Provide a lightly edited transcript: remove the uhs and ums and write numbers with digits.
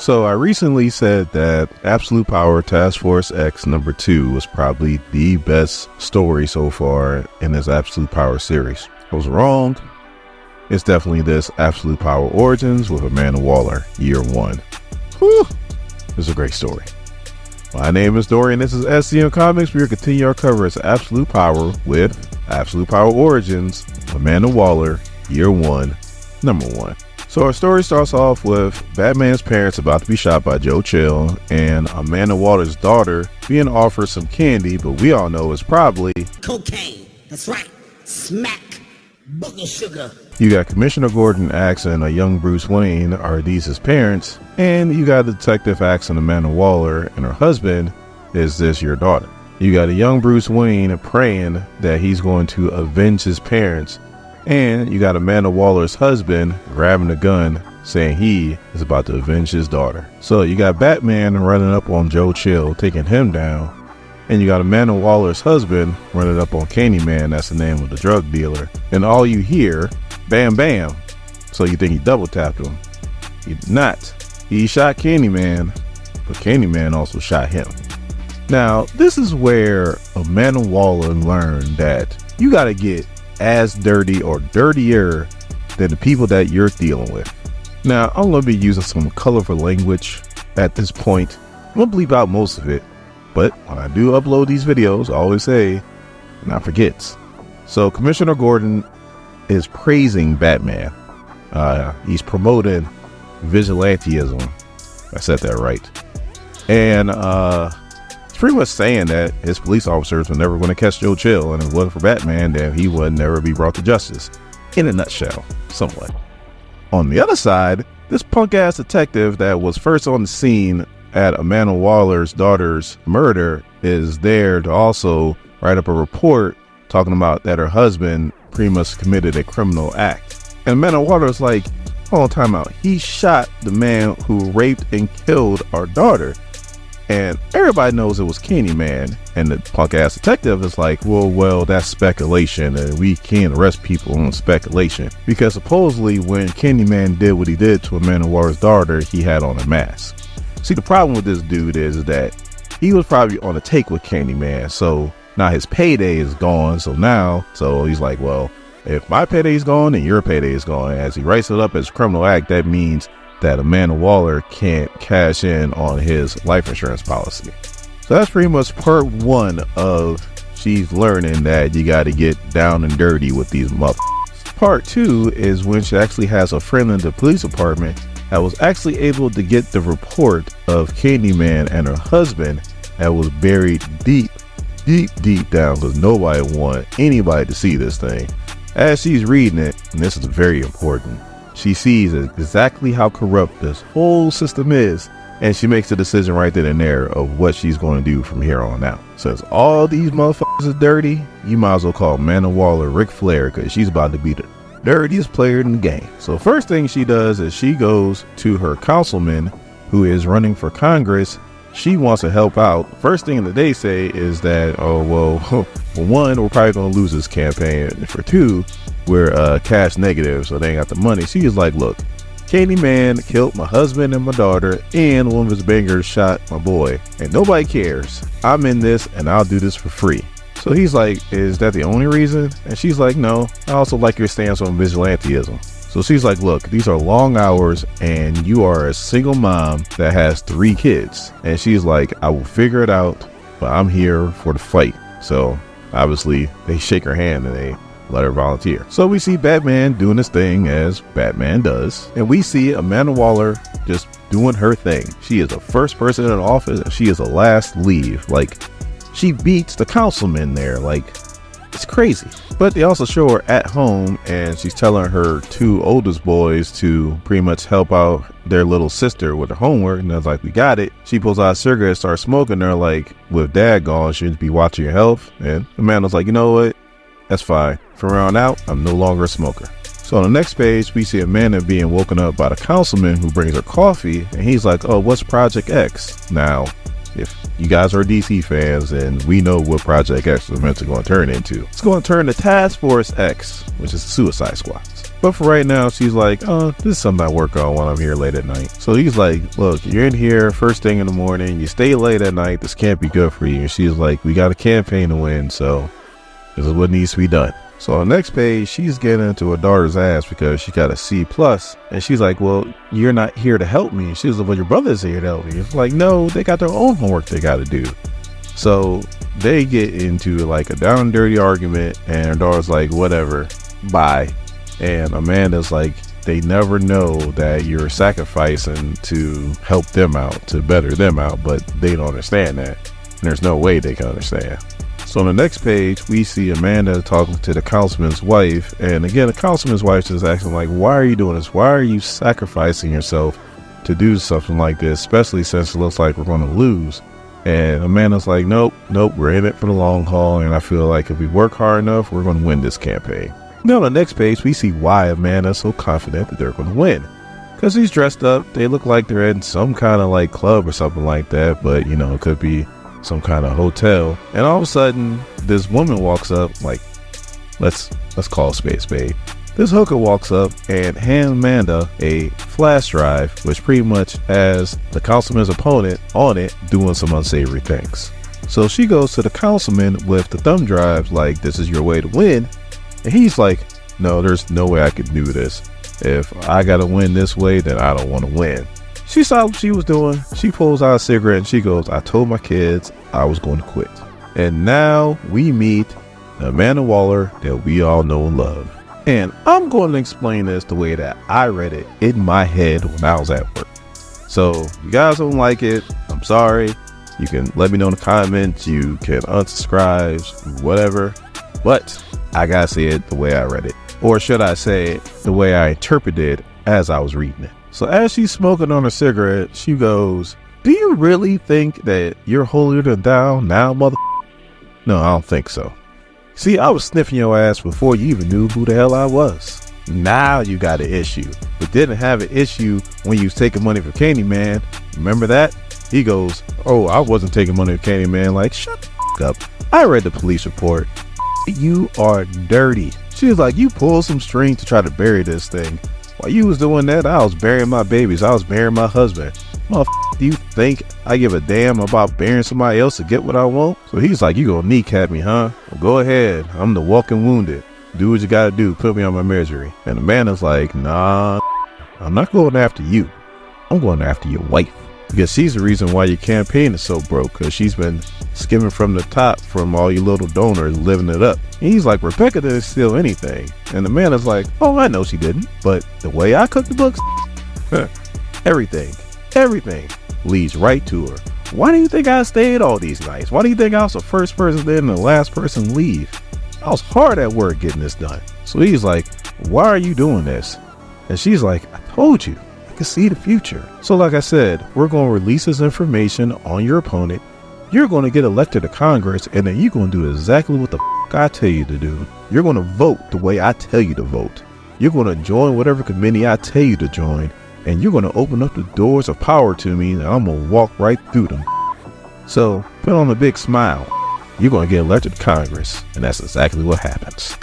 So I recently said that Absolute Power Task Force X #2 was probably the best story so far in this Absolute Power series. I was wrong. It's definitely this Absolute Power Origins with Amanda Waller, Year 1. Whew! It's a great story. My name is Dorian, this is SCM Comics. We are continuing our coverage of Absolute Power with Absolute Power Origins, Amanda Waller, Year 1, #1. So our story starts off with Batman's parents about to be shot by Joe Chill and Amanda Waller's daughter being offered some candy, but we all know it's probably cocaine. That's right. Smack. Booger sugar. You got Commissioner Gordon asking a young Bruce Wayne, are these his parents? And you got a detective asking Amanda Waller and her husband, is this your daughter? You got a young Bruce Wayne praying that he's going to avenge his parents. And you got Amanda Waller's husband grabbing a gun saying he is about to avenge his daughter. So you got Batman running up on Joe Chill, taking him down. And you got Amanda Waller's husband running up on Candyman, that's the name of the drug dealer. And all you hear, bam, bam. So you think he double tapped him. He did not. He shot Candyman, but Candyman also shot him. Now, this is where Amanda Waller learned that you got to get as dirty or dirtier than the people that you're dealing with. Now, I'm going to be using some colorful language at this point. I'm going to bleep out most of it, but when I do upload these videos, I always say, not forgets. So Commissioner Gordon is praising Batman. He's promoting vigilantism. I said that right. And it's pretty much saying that his police officers were never going to catch Joe Chill, and if it wasn't for Batman, then he would never be brought to justice. In a nutshell, somewhat. On the other side, this punk ass detective that was first on the scene at Amanda Waller's daughter's murder is there to also write up a report talking about that her husband pretty much committed a criminal act. And Amanda Waller's like, hold on, time out. He shot the man who raped and killed our daughter. And everybody knows it was Candyman. And the punk ass detective is like, well, that's speculation, and we can't arrest people on speculation. Because supposedly when Candyman did what he did to Amanda Waller's daughter, he had on a mask. See, the problem with this dude is that he was probably on a take with Candyman. So now his payday is gone. So he's like, well, if my payday is gone, then your payday is gone. As he writes it up as a criminal act, that means that Amanda Waller can't cash in on his life insurance policy. So that's pretty much part one of she's learning that you got to get down and dirty with these motherfuckers. Part two is when she actually has a friend in the police department that was actually able to get the report of Candyman and her husband that was buried deep down, because nobody wanted anybody to see this thing. As she's reading it, and this is very important, she sees exactly how corrupt this whole system is, and she makes a decision right then and there of what she's going to do from here on out. Since all these motherfuckers are dirty, you might as well call Amanda Waller Ric Flair, because she's about to be the dirtiest player in the game. So first thing she does is she goes to her councilman who is running for Congress. She wants to help out. First thing that they say is that, oh, well, for one, we're probably going to lose this campaign. For two, we're cash negative, so they ain't got the money. She is like, look, Candyman killed my husband and my daughter, and one of his bangers shot my boy, and nobody cares. I'm in this, and I'll do this for free. So he's like, is that the only reason? And she's like, no, I also like your stance on vigilantism. So she's like, look, these are long hours and you are a single mom that has 3 kids. And she's like, I will figure it out, but I'm here for the fight. So obviously they shake her hand and they let her volunteer. So we see Batman doing his thing as Batman does. And we see Amanda Waller just doing her thing. She is the first person in office and she is the last to leave. Like, she beats the councilman there. Like, it's crazy. But they also show her at home and she's telling her 2 oldest boys to pretty much help out their little sister with her homework. And I was like, we got it. She pulls out a cigarette, starts smoking. They're like, with dad gone, shouldn't be watching your health. And Amanda's like, you know what? That's fine. From around out, I'm no longer a smoker. So on the next page, we see Amanda being woken up by the councilman who brings her coffee. And he's like, oh, what's Project X? Now, if you guys are DC fans, and we know what Project X is meant to go and turn into. It's going to turn to Task Force X, which is the Suicide Squads. But for right now, she's like, oh, this is something I work on while I'm here late at night. So he's like, look, you're in here first thing in the morning, you stay late at night, this can't be good for you. And she's like, we got a campaign to win, so this is what needs to be done. So on the next page, she's getting into her daughter's ass because she got a C+. And she's like, well, you're not here to help me. She was like, well, your brother's here to help me. It's like, no, they got their own homework they got to do. So they get into like a down and dirty argument, and her daughter's like, whatever, bye. And Amanda's like, they never know that you're sacrificing to help them out, to better them out, but they don't understand that. And there's no way they can understand. So on the next page, we see Amanda talking to the councilman's wife. And again, the councilman's wife is asking like, why are you doing this? Why are you sacrificing yourself to do something like this, especially since it looks like we're going to lose? And Amanda's like, nope, we're in it for the long haul. And I feel like if we work hard enough, we're going to win this campaign. Now on the next page, we see why Amanda's so confident that they're going to win. Because he's dressed up. They look like they're in some kind of like club or something like that. But, you know, it could be some kind of hotel. And all of a sudden, this woman walks up, like, let's call a spade a spade. This hooker walks up and hands Amanda a flash drive, which pretty much has the councilman's opponent on it doing some unsavory things. So she goes to the councilman with the thumb drive, like, this is your way to win. And he's like, no, there's no way I could do this. If I gotta win this way, then I don't want to win. She saw what she was doing. She pulls out a cigarette and she goes, I told my kids I was going to quit. And now we meet Amanda Waller that we all know and love. And I'm going to explain this the way that I read it in my head when I was at work. So if you guys don't like it, I'm sorry. You can let me know in the comments. You can unsubscribe, whatever. But I gotta say it the way I read it. Or should I say the way I interpreted it as I was reading it. So as she's smoking on her cigarette, she goes, do you really think that you're holier than thou now, mother? No, I don't think so. See, I was sniffing your ass before you even knew who the hell I was. Now you got an issue, but didn't have an issue when you was taking money from Candyman. Remember that? He goes, oh, I wasn't taking money from Candyman. Like, shut the up. I read the police report. You are dirty. She was like, you pulled some string to try to bury this thing. While you was doing that, I was burying my babies. I was burying my husband. Motherfucker, do you think I give a damn about burying somebody else to get what I want? So he's like, you gonna kneecap me, huh? Well, go ahead. I'm the walking wounded. Do what you gotta do. Put me on my misery. And Amanda's like, nah, I'm not going after you. I'm going after your wife. Because she's the reason why your campaign is so broke. Because she's been skimming from the top from all you little donors, living it up. And he's like, Rebecca didn't steal anything. And Amanda's like, oh, I know she didn't. But the way I cook the books, everything leads right to her. Why do you think I stayed all these nights? Why do you think I was the first person there and the last person to leave? I was hard at work getting this done. So he's like, why are you doing this? And she's like, I told you. I can see the future. So like I said, we're going to release this information on your opponent. You're going to get elected to Congress, and then you're going to do exactly what the I tell you to do. You're going to vote the way I tell you to vote. You're going to join whatever committee I tell you to join, and you're going to open up the doors of power to me, and I'm going to walk right through them. So put on a big smile. You're going to get elected to Congress, and that's exactly what happens.